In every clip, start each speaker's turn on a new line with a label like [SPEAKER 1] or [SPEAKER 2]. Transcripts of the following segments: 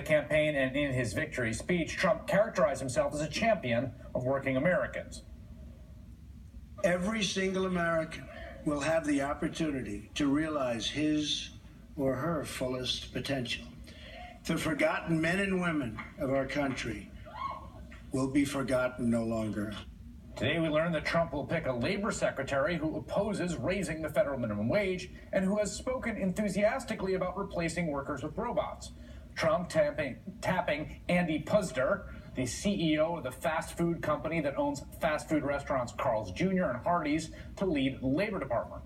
[SPEAKER 1] campaign and in his victory speech, Trump characterized himself as a champion of working Americans.
[SPEAKER 2] Every single American will have the opportunity to realize his or her fullest potential. The forgotten men and women of our country will be forgotten no longer.
[SPEAKER 1] Today we learned that Trump will pick a labor secretary who opposes raising the federal minimum wage and who has spoken enthusiastically about replacing workers with robots. Trump tapping Andy Puzder, the CEO of the fast food company that owns fast food restaurants Carl's Jr. and Hardee's, to lead the Labor Department.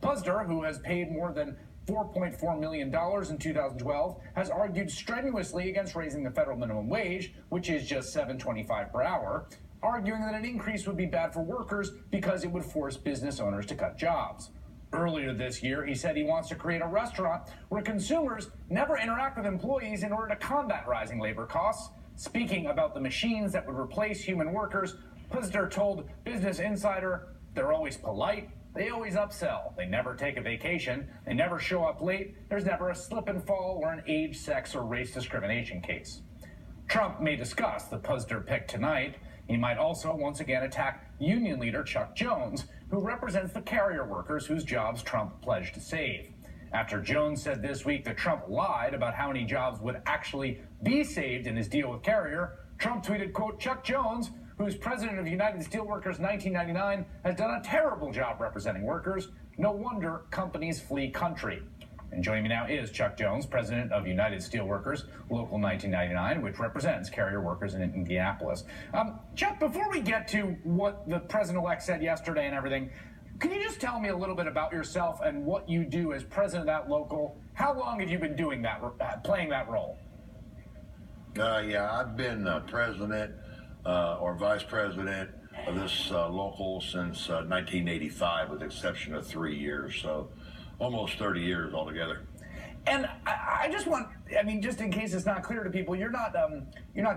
[SPEAKER 1] Puzder, who has paid more than $4.4 million in 2012, has argued strenuously against raising the federal minimum wage, which is just $7.25 per hour, arguing that an increase would be bad for workers because it would force business owners to cut jobs. Earlier this year, he said he wants to create a restaurant where consumers never interact with employees in order to combat rising labor costs. Speaking about the machines that would replace human workers, Puzder told Business Insider, "They're always polite, they always upsell, they never take a vacation, they never show up late, there's never a slip and fall or an age, sex, or race discrimination case." Trump may discuss the Puzder pick tonight. He might also once again attack union leader Chuck Jones, who represents the carrier workers whose jobs Trump pledged to save. After Jones said this week that Trump lied about how many jobs would actually be saved in his deal with Carrier, Trump tweeted, quote, "Chuck Jones, who's president of United Steelworkers 1999, has done a terrible job representing workers. No wonder companies flee country." And joining me now is Chuck Jones, president of United Steelworkers, Local 1999, which represents carrier workers in Indianapolis. Chuck, before we get to what the president-elect said yesterday and everything, can you just tell me a little bit about yourself and what you do as president of that local? How long have you been doing that, playing that role?
[SPEAKER 3] Yeah, I've been president or vice president of this local since 1985, with the exception of 3 years. So almost 30 years altogether.
[SPEAKER 1] And I just want, I mean, just in case it's not clear to people, you're not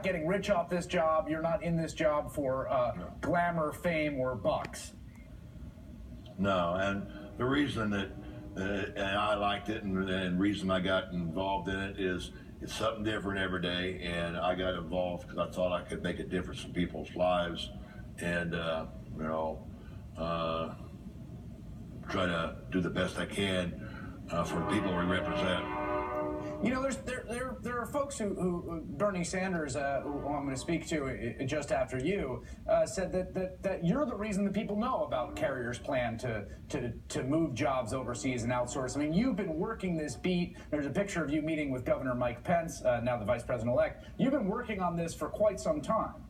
[SPEAKER 1] getting rich off this job. You're not in this job for glamour, fame, or bucks.
[SPEAKER 3] No, and the reason that and I liked it and reason I got involved in it is it's something different every day, and I got involved because I thought I could make a difference in people's lives and, try to do the best I can for the people we represent.
[SPEAKER 1] You know, there are folks who Bernie Sanders, who I'm going to speak to just after you, said that you're the reason that people know about Carrier's plan to move jobs overseas and outsource. I mean, you've been working this beat. There's a picture of you meeting with Governor Mike Pence, now the vice president-elect. You've been working on this for quite some time.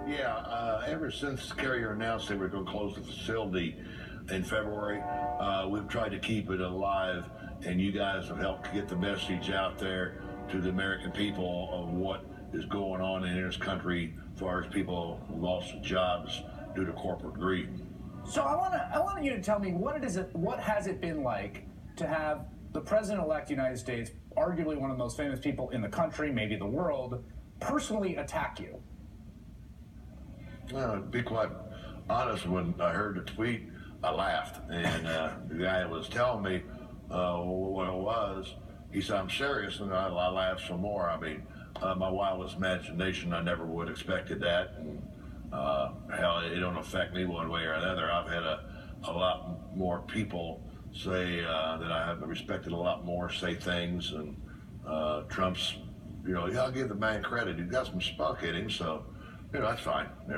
[SPEAKER 3] Yeah, ever since Carrier announced they were going to close the facility in February, we've tried to keep it alive, and you guys have helped get the message out there to the American people of what is going on in this country as far as people who lost jobs due to corporate greed.
[SPEAKER 1] So I want you to tell me what has it been like to have the president-elect of the United States, arguably one of the most famous people in the country, maybe the world, personally attack you?
[SPEAKER 3] To be quite honest, when I heard the tweet, I laughed. And the guy was telling me what it was. He said, "I'm serious," and I laughed some more. I mean, my wildest imagination, I never would have expected that. And hell, it don't affect me one way or another. I've had a lot more people say that I have respected a lot more say things. And Trump's, I'll give the man credit. He's got some spunk in him, so. That's fine. It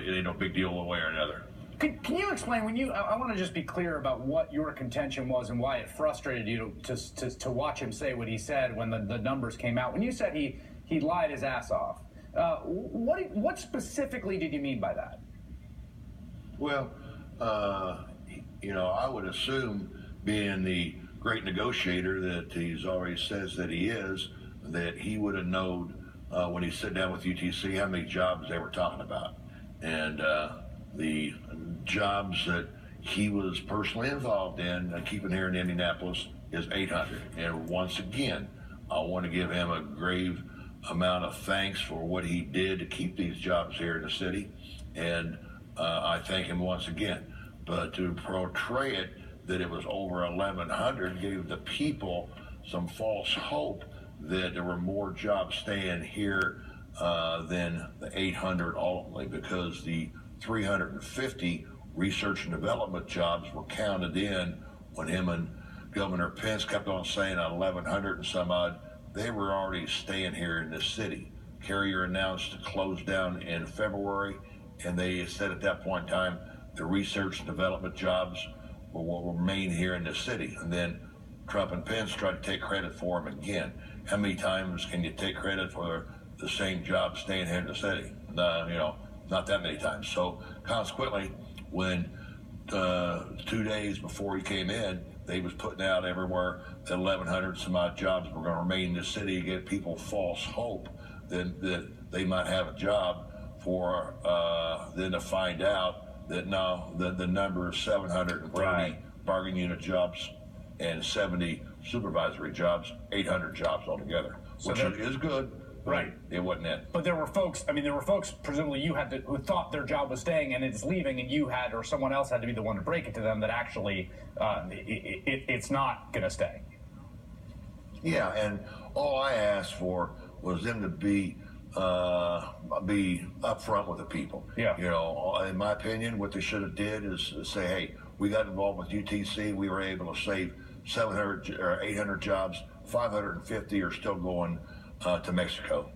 [SPEAKER 3] ain't no big deal one way or another.
[SPEAKER 1] Can you explain I want to just be clear about what your contention was and why it frustrated you to watch him say what he said when the numbers came out. When you said he lied his ass off, what specifically did you mean by that?
[SPEAKER 3] Well, I would assume, being the great negotiator that he's already says that he is, that he would have known when he sat down with UTC how many jobs they were talking about. And the jobs that he was personally involved in, keeping here in Indianapolis, is 800. And once again, I want to give him a grave amount of thanks for what he did to keep these jobs here in the city. And I thank him once again. But to portray it that it was over 1,100 gave the people some false hope that there were more jobs staying here than the 800 ultimately, because the 350 research and development jobs were counted in when him and Governor Pence kept on saying 1,100 and some odd. They were already staying here in this city. Carrier announced to close down in February, and they said at that point in time the research and development jobs will remain here in the city. And then Trump and Pence tried to take credit for them again. How many times can you take credit for the same job staying here in the city? Not that many times. So consequently, when 2 days before he came in, they was putting out everywhere that 1,100 some odd jobs were going to remain in the city to give people false hope that they might have a job, for then to find out that no, the number is 730 bargain unit jobs and 70 supervisory jobs, 800 jobs altogether, so which is good.
[SPEAKER 1] Right.
[SPEAKER 3] It wasn't it.
[SPEAKER 1] But there were folks, presumably you had who thought their job was staying and it's leaving, and you had, or someone else had to be the one to break it to them that actually it's not going to stay.
[SPEAKER 3] Yeah, and all I asked for was them to be upfront with the people.
[SPEAKER 1] Yeah.
[SPEAKER 3] In my opinion, what they should have did is say, hey, we got involved with UTC. We were able to save 700 or 800 jobs. 550 are still going to Mexico.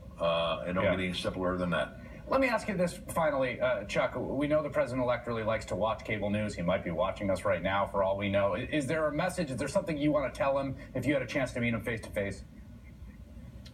[SPEAKER 3] And don't get any simpler than that.
[SPEAKER 1] Let me ask you this finally, Chuck. We know the president-elect really likes to watch cable news. He might be watching us right now for all we know. Is there a message? Is there something you want to tell him if you had a chance to meet him face-to-face?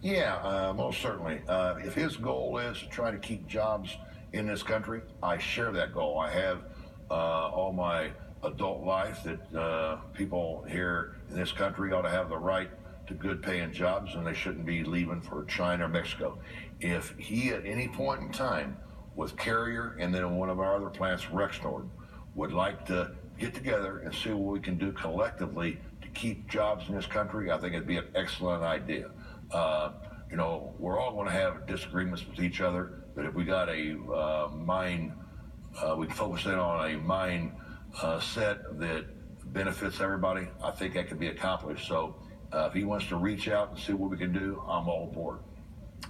[SPEAKER 3] Yeah, most certainly. If his goal is to try to keep jobs in this country, I share that goal. I have all my adult life that people here in this country ought to have the right to good paying jobs, and they shouldn't be leaving for China or Mexico. If he at any point in time with Carrier and then one of our other plants, Rexnord, would like to get together and see what we can do collectively to keep jobs in this country, I think it'd be an excellent idea. We're all going to have disagreements with each other, but if we got a we can focus in on a mind set that benefits everybody, I think that can be accomplished. So if he wants to reach out and see what we can do, I'm all aboard.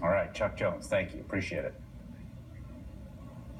[SPEAKER 1] All right, Chuck Jones, thank you. Appreciate it.